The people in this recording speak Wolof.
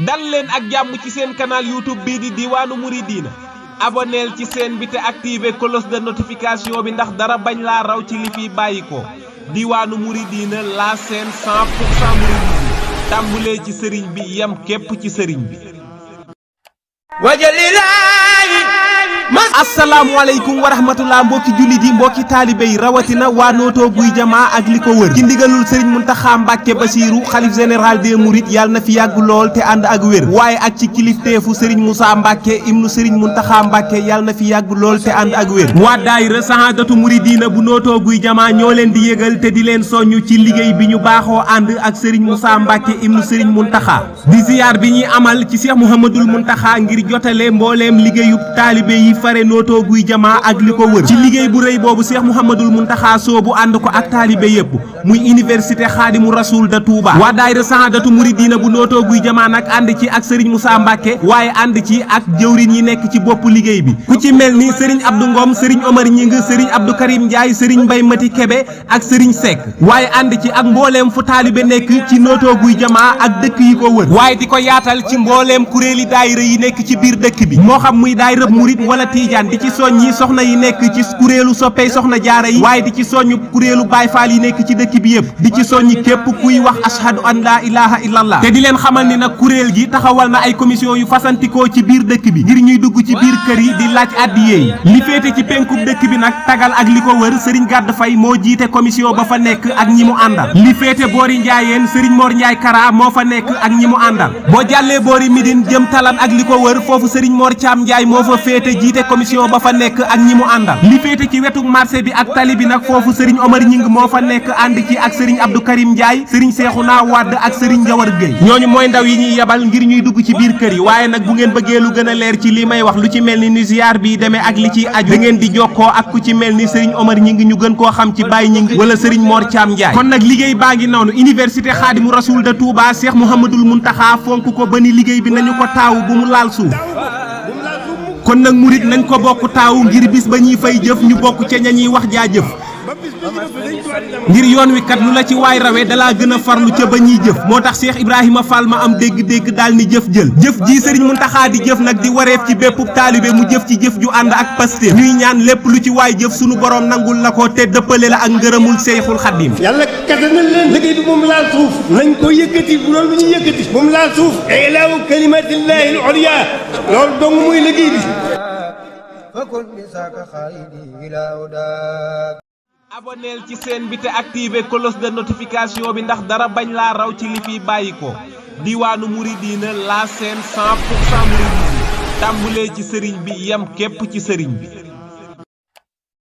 dal leen ak jàmm ci seen canal YouTube bii di Diwaanu Mouridina abonneel ci chaîne bi te activer cloche de notification bi ndax dara bañ laa raw ci li fiy bàyyi ko Diwaanu Mouridina la chaîne 100% mouridisme tàmbulee ci sëriñ bi yem képp ci sëriñ bi. asalaamaaleykum wa rahmatullah mbokki jullit yi mbokki taalibe yi rawatina waa nootoo guy jamaa ak li ko wër ci ndigalul sëriñ Muntaxa Mbàkke Basiiru xalif général des mourides yàlla na fi yàgg lool te ànd ak wér waaye ak ci kilifteefu sëriñ Moussa Mbàkke ibnu sëriñ Muntaxa Mbàkke yàlla na fi yàgg lool te ànd ak wér waa daayira Sahaadatu Mouridina bu nootoo guy jamaa ñoo leen di yëgal te di leen soññ ci liggéey bi ñu baaxoo ànd ak sëriñ Moussa Mbàkke ibnu sëriñ Muntaxa di ziyaar bi ñuy amal ci Cheikh Mouhamadoul Muntaxa ngir jotale mbooleem liggéeyub taalibe yi fare nootoo guy jamaa ak li ko wër ci liggéey bu rëy boobu Cheikh Mouhamadoul Muntaxa soobu ànd ko ak taalibe yépp muy université Xaadimu Rasuul de Touba waa daayira Sahaadatu Mouridina bu nootoo guy jamaa nag ànd ci ak Serigne Moussa Mbacke waaye ànd ci ak jëwriñ yi nekk ci bopp liggéey bi ku ci mel ni Serigne Abdou Ngom Serigne Omar Ñing Serigne Abdou Karim Ndiaye Serigne Mbay Mati Kebe ak Serigne Seck waaye ànd ci ak mbooleem fu taalibe nekk ci nootoo guy jamaa ak dëkk yi ko wër waaye di ko yaatal ci mbooleem kuréeli daayira yi nekk ci biir dëkk bi moo xam muy daayira murid wala tiijaan di ci soññi soxna yi nekk ci kuréelu soppey soxna jaara yi waaye di ci soññ kuréelu baay faal yi nekk ci dëkk bi yëpp di ci soññi képp kuy wax ashhadu an laa ilaha illallah te di leen xamal ni nag kuréel gi taxawal na ay commission yu fasantikoo ci biir dëkk bi ngir ñuy dugg ci biir kër yi di laaj addiye yi li féete ci penkub dëkk bi nag tagal ak li ko wër sëriñ Gàdd Fay moo jiite commission ba fa nekk ak ñi mu àndal li féete boori njaayeen sëriñ Mor Njaay Kara moo fa nekk ak ñi mu àndal boo jàllee boori Midine jëm talan ak li ko wër foofu sëriñ Mor Caam Njaay moo fa féete jiite commission ba fa nekk ak ñi mu àndal li féete ci wetu marché bi ak tali bi nag foofu sëriñ Omar Ñing moo fa nekk ànd ci ak sëriñ Abdou Karim Ndiaye sëriñ Seexuna Wàdd ak sëriñ Njawar Géey ñooñu mooy ndaw yi ñuy yebal ngir ñuy dugg ci biir kër yi waaye nag bu ngeen bëggee lu gën a leer ci li may wax lu ci mel ni ziyaar bi demee ak li ciy aju da ngeen di jokkoo ak ku ci mel ni sëriñ Omar Ñing ñu gën koo xam ci Baye Ñing wala sëriñ Mor Caam Ndiaye kon nag liggéey baa ngi noonu université Xaadimu Rasuul de Touba Cheikh Mouhamadoul Muntaxa fonk ko ba ni liggéey bi nañu ko taawu bu mu laal suuf kon nag murit nañ ko bokk taawu ngir bis ba ñuy fay jëf ñu bokk ca ña ñuy wax jaajëf ngir yoon wi kat lu la ci waay rawee dalaa gën a farlu ca ba ñuy jëf moo tax Cheikh Ibrahima Fall ma am dégg-dégg daal ni jëf jël jëf ji sëriñ Muntaxa di jëf nag di wareef ci bépp taalibe mu jëf ci jëf ju ànd ak paste ñuy ñaan lépp lu ci waay jëf sunu borom nangul la ko te dëppale la ak ngërëmul Seyxul Xaddim yàlla kattanal leen liggéey bi moom laal suuf nañ ko yëkkati bu loolu bu ñu yëkkati moom laal suuf ilaahu kalimatillahi al-ulya loolu dong muy liggéey bi abonneel ci chaîne bi te activer cloche de notification bi ndax dara bañ laa raw ci li fiy bàyyi ko Diwaanu Mouridina la chaîne 100% mouridisme tàmbulee ci sëriñ bi yem képp ci sëriñ bi